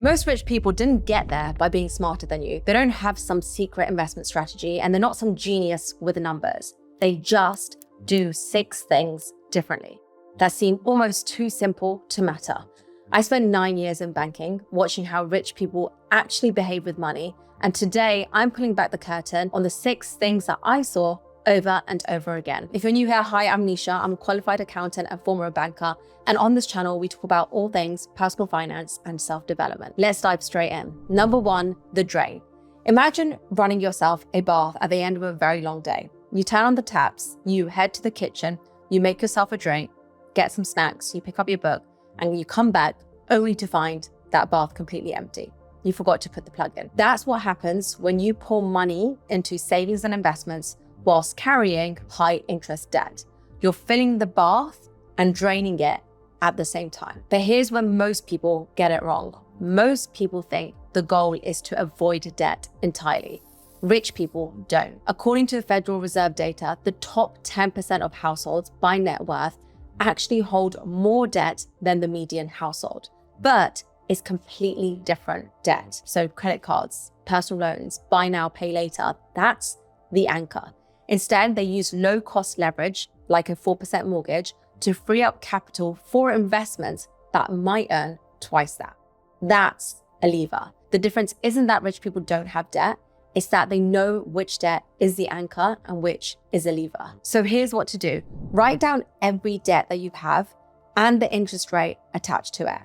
Most rich people didn't get there by being smarter than you. They don't have some secret investment strategy and they're not some genius with the numbers. They just do 6 things differently that seem almost too simple to matter. I spent 9 years in banking watching how rich people actually behave with money. And today I'm pulling back the curtain on the 6 things that I saw over and over again. If you're new here, hi, I'm Nischa. I'm a qualified accountant and former banker. And on this channel, we talk about all things personal finance and self-development. Let's dive straight in. Number 1, the drain. Imagine running yourself a bath at the end of a very long day. You turn on the taps, you head to the kitchen, you make yourself a drink, get some snacks, you pick up your book, and you come back only to find that bath completely empty. You forgot to put the plug in. That's what happens when you pour money into savings and investments whilst carrying high interest debt. You're filling the bath and draining it at the same time. But here's where most people get it wrong. Most people think the goal is to avoid debt entirely. Rich people don't. According to the Federal Reserve data, the top 10% of households by net worth actually hold more debt than the median household. But it's completely different debt. So credit cards, personal loans, buy now, pay later, that's the anchor. Instead, they use low-cost leverage, like a 4% mortgage, to free up capital for investments that might earn twice that. That's a lever. The difference isn't that rich people don't have debt, it's that they know which debt is the anchor and which is a lever. So here's what to do. Write down every debt that you have and the interest rate attached to it.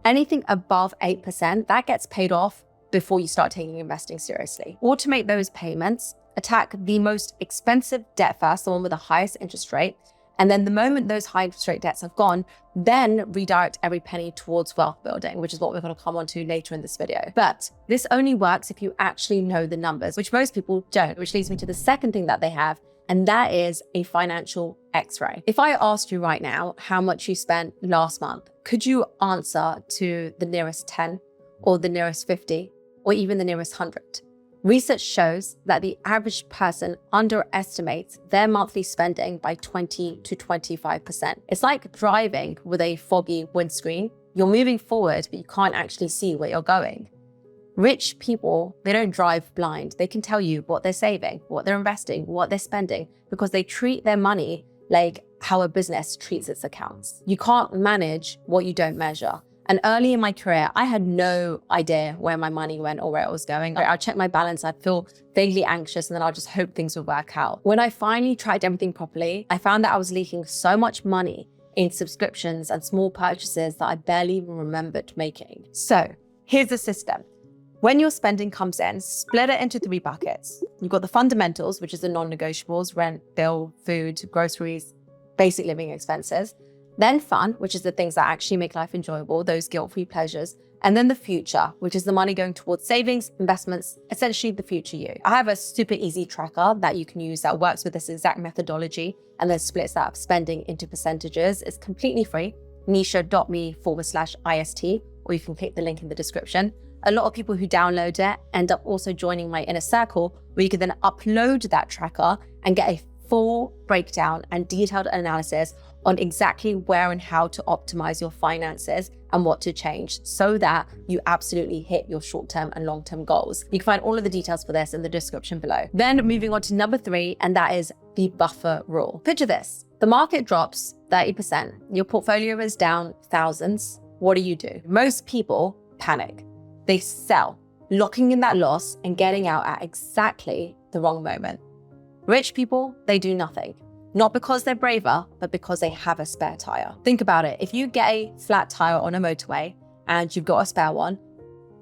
Anything above 8%, that gets paid off before you start taking investing seriously. Automate those payments, attack the most expensive debt first, the one with the highest interest rate. And then the moment those high interest rate debts have gone, then redirect every penny towards wealth building, which is what we're going to come on to later in this video. But this only works if you actually know the numbers, which most people don't, which leads me to the second thing that they have, and that is a financial X-ray. If I asked you right now how much you spent last month, could you answer to the nearest 10 or the nearest 50 or even the nearest 100? Research shows that the average person underestimates their monthly spending by 20 to 25%. It's like driving with a foggy windscreen. You're moving forward, but you can't actually see where you're going. Rich people, they don't drive blind. They can tell you what they're saving, what they're investing, what they're spending, because they treat their money like how a business treats its accounts. You can't manage what you don't measure. And early in my career, I had no idea where my money went or where it was going. I'd check my balance, I'd feel vaguely anxious, and then I'd just hope things would work out. When I finally tracked everything properly, I found that I was leaking so much money in subscriptions and small purchases that I barely even remembered making. So here's the system. When your spending comes in, split it into 3 buckets. You've got the fundamentals, which is the non-negotiables, rent, bill, food, groceries, basic living expenses. Then fun, which is the things that actually make life enjoyable, those guilt-free pleasures. And then the future, which is the money going towards savings, investments, essentially the future you. I have a super easy tracker that you can use that works with this exact methodology and then splits that spending into percentages. It's completely free, nischa.me/IST, or you can click the link in the description. A lot of people who download it end up also joining my inner circle, where you can then upload that tracker and get a full breakdown and detailed analysis on exactly where and how to optimize your finances and what to change so that you absolutely hit your short-term and long-term goals. You can find all of the details for this in the description below. Then moving on to number 3, and that is the buffer rule. Picture this, the market drops 30%, your portfolio is down thousands. What do? Most people panic. They sell, locking in that loss and getting out at exactly the wrong moment. Rich people, they do nothing. Not because they're braver, but because they have a spare tire. Think about it. If you get a flat tire on a motorway and you've got a spare one,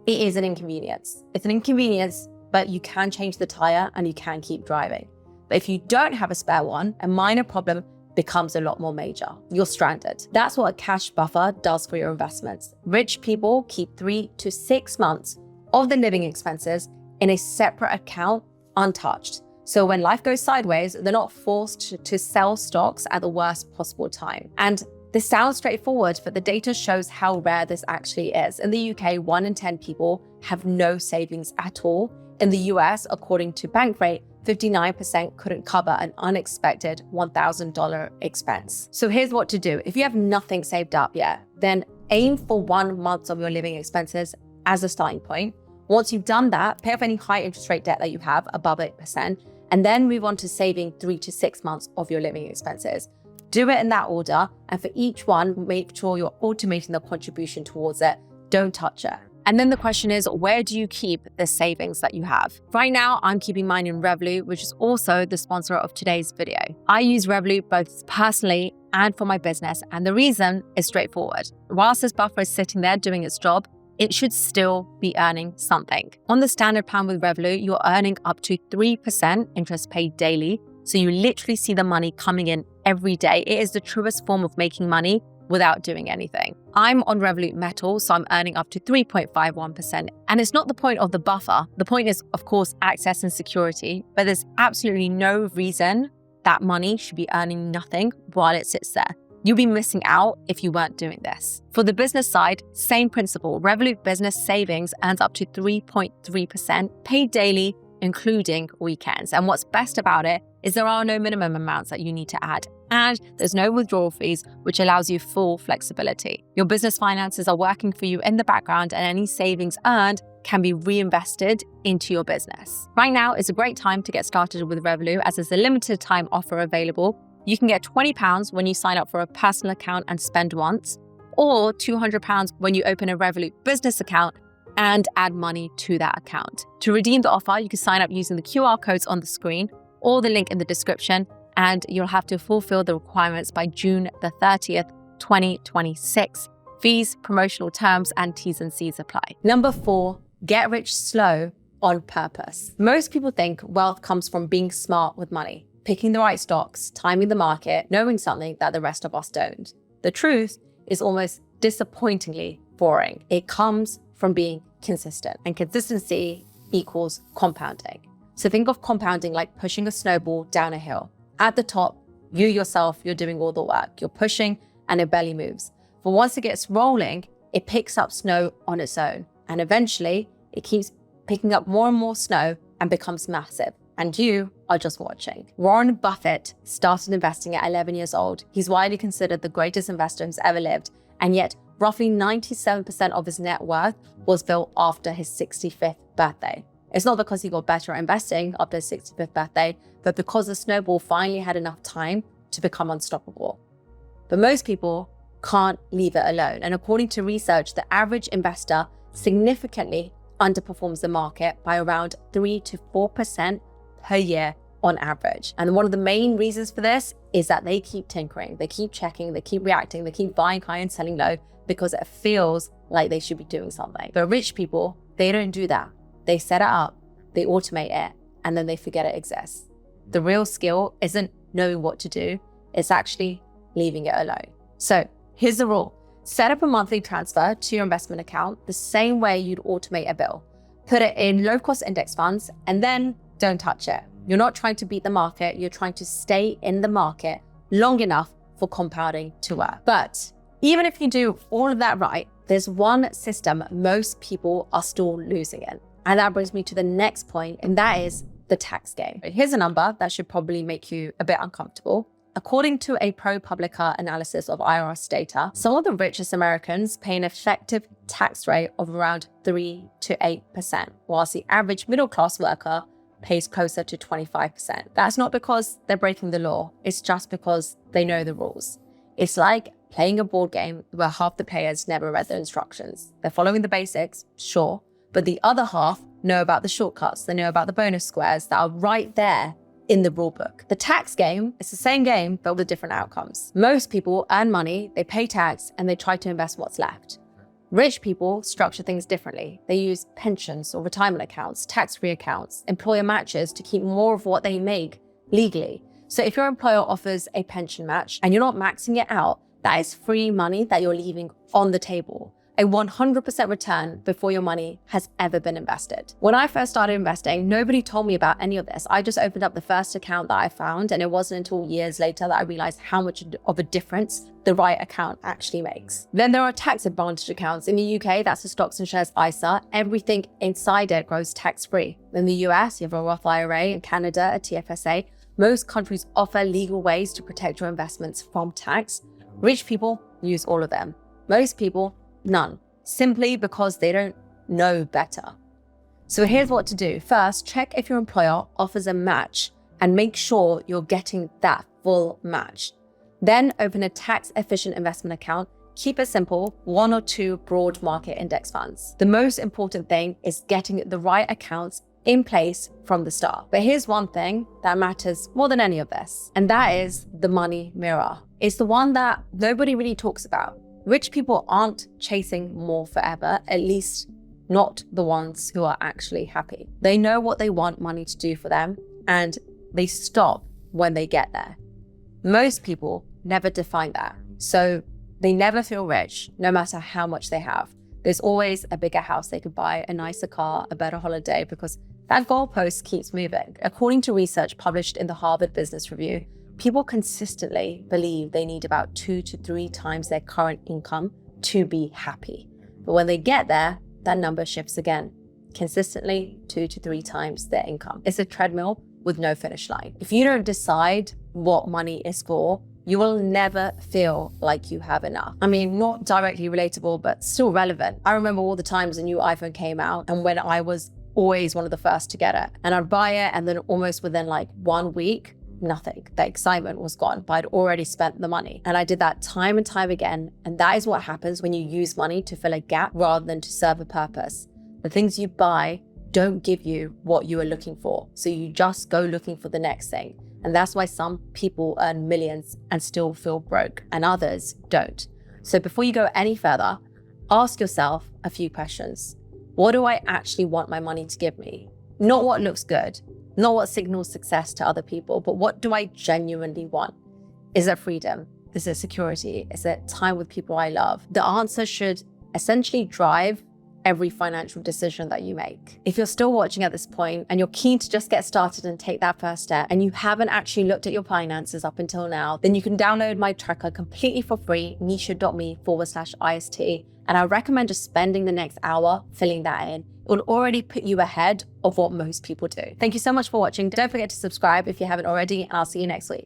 it is an inconvenience. It's an inconvenience, but you can change the tire and you can keep driving. But if you don't have a spare one, a minor problem becomes a lot more major. You're stranded. That's what a cash buffer does for your investments. Rich people keep 3 to 6 months of the living expenses in a separate account, untouched. So when life goes sideways, they're not forced to sell stocks at the worst possible time. And this sounds straightforward, but the data shows how rare this actually is. In the UK, 1 in 10 people have no savings at all. In the US, according to Bankrate, 59% couldn't cover an unexpected $1,000 expense. So here's what to do. If you have nothing saved up yet, then aim for 1 month of your living expenses as a starting point. Once you've done that, pay off any high interest rate debt that you have above 8%, and then move on to saving 3 to 6 months of your living expenses. Do it in that order, and for each one, make sure you're automating the contribution towards it. Don't touch it. And then the question is, where do you keep the savings that you have? Right now, I'm keeping mine in Revolut, which is also the sponsor of today's video. I use Revolut both personally and for my business, and the reason is straightforward. Whilst this buffer is sitting there doing its job, it should still be earning something. On the standard plan with Revolut, you're earning up to 3% interest paid daily, so you literally see the money coming in every day. It is the truest form of making money without doing anything. I'm on Revolut Metal, so I'm earning up to 3.51%. And it's not the point of the buffer. The point is, of course, access and security, but there's absolutely no reason that money should be earning nothing while it sits there. You'll be missing out if you weren't doing this. For the business side, same principle. Revolut Business Savings earns up to 3.3% paid daily, including weekends. And what's best about it is there are no minimum amounts that you need to add. And there's no withdrawal fees, which allows you full flexibility. Your business finances are working for you in the background, and any savings earned can be reinvested into your business. Right now is a great time to get started with Revolut, as there's a limited time offer available. You can get £20 when you sign up for a personal account and spend once, or £200 when you open a Revolut business account and add money to that account. To redeem the offer, you can sign up using the QR codes on the screen or the link in the description, and you'll have to fulfill the requirements by June the 30th, 2026. Fees, promotional terms, and T's and C's apply. Number 4, get rich slow on purpose. Most people think wealth comes from being smart with money, picking the right stocks, timing the market, knowing something that the rest of us don't. The truth is almost disappointingly boring. It comes from being consistent, and consistency equals compounding. So think of compounding like pushing a snowball down a hill. At the top, you yourself, you're doing all the work. You're pushing and it barely moves. But once it gets rolling, it picks up snow on its own. And eventually, it keeps picking up more and more snow and becomes massive. And you are just watching. Warren Buffett started investing at 11 years old. He's widely considered the greatest investor who's ever lived. And yet, roughly 97% of his net worth was built after his 65th birthday. It's not because he got better at investing after his 65th birthday, but because the snowball finally had enough time to become unstoppable. But most people can't leave it alone. And according to research, the average investor significantly underperforms the market by around 3 to 4% per year on average. And one of the main reasons for this is that they keep tinkering, they keep checking, they keep reacting, they keep buying high and selling low because it feels like they should be doing something. But rich people, they don't do that. They set it up, they automate it, and then they forget it exists. The real skill isn't knowing what to do, it's actually leaving it alone. So here's the rule. Set up a monthly transfer to your investment account the same way you'd automate a bill. Put it in low-cost index funds and then don't touch it. You're not trying to beat the market, you're trying to stay in the market long enough for compounding to work. But even if you do all of that right, there's one system most people are still losing in. And that brings me to the next point, and that is the tax game. Here's a number that should probably make you a bit uncomfortable. According to a ProPublica analysis of IRS data, some of the richest Americans pay an effective tax rate of around 3 to 8%, whilst the average middle-class worker pays closer to 25%. That's not because they're breaking the law, it's just because they know the rules. It's like playing a board game where half the players never read the instructions. They're following the basics, sure, but the other half know about the shortcuts, they know about the bonus squares that are right there in the rule book. The tax game is the same game, but with different outcomes. Most people earn money, they pay tax, and they try to invest what's left. Rich people structure things differently. They use pensions or retirement accounts, tax-free accounts, employer matches to keep more of what they make legally. So if your employer offers a pension match and you're not maxing it out, that is free money that you're leaving on the table. A 100% return before your money has ever been invested. When I first started investing, nobody told me about any of this. I just opened up the first account that I found, and it wasn't until years later that I realized how much of a difference the right account actually makes. Then there are tax advantage accounts. In the UK, that's the stocks and shares ISA. Everything inside it goes tax-free. In the US, you have a Roth IRA. In Canada, a TFSA. Most countries offer legal ways to protect your investments from tax. Rich people use all of them. Most people, none, simply because they don't know better. So here's what to do. First, check if your employer offers a match and make sure you're getting that full match. Then open a tax-efficient investment account. Keep it simple, 1 or 2 broad market index funds. The most important thing is getting the right accounts in place from the start. But here's one thing that matters more than any of this, and that is the money mirror. It's the one that nobody really talks about. Rich people aren't chasing more forever, at least not the ones who are actually happy. They know what they want money to do for them, and they stop when they get there. Most people never define that. So they never feel rich, no matter how much they have. There's always a bigger house they could buy, a nicer car, a better holiday, because that goalpost keeps moving. According to research published in the Harvard Business Review, people consistently believe they need about 2 to 3 times their current income to be happy. But when they get there, that number shifts again. Consistently 2 to 3 times their income. It's a treadmill with no finish line. If you don't decide what money is for, you will never feel like you have enough. I mean, not directly relatable, but still relevant. I remember all the times a new iPhone came out and when I was always one of the first to get it. And I'd buy it and then almost within like 1 week, nothing. The excitement was gone, but I'd already spent the money. And I did that time and time again. And that is what happens when you use money to fill a gap rather than to serve a purpose. The things you buy don't give you what you are looking for. So you just go looking for the next thing. And that's why some people earn millions and still feel broke and others don't. So before you go any further, ask yourself a few questions. What do I actually want my money to give me? Not what looks good, not what signals success to other people, but what do I genuinely want? Is it freedom? Is it security? Is it time with people I love? The answer should essentially drive every financial decision that you make. If you're still watching at this point and you're keen to just get started and take that first step and you haven't actually looked at your finances up until now, then you can download my tracker completely for free, nischa.me/IST. And I recommend just spending the next hour filling that in. It will already put you ahead of what most people do. Thank you so much for watching. Don't forget to subscribe if you haven't already, and I'll see you next week.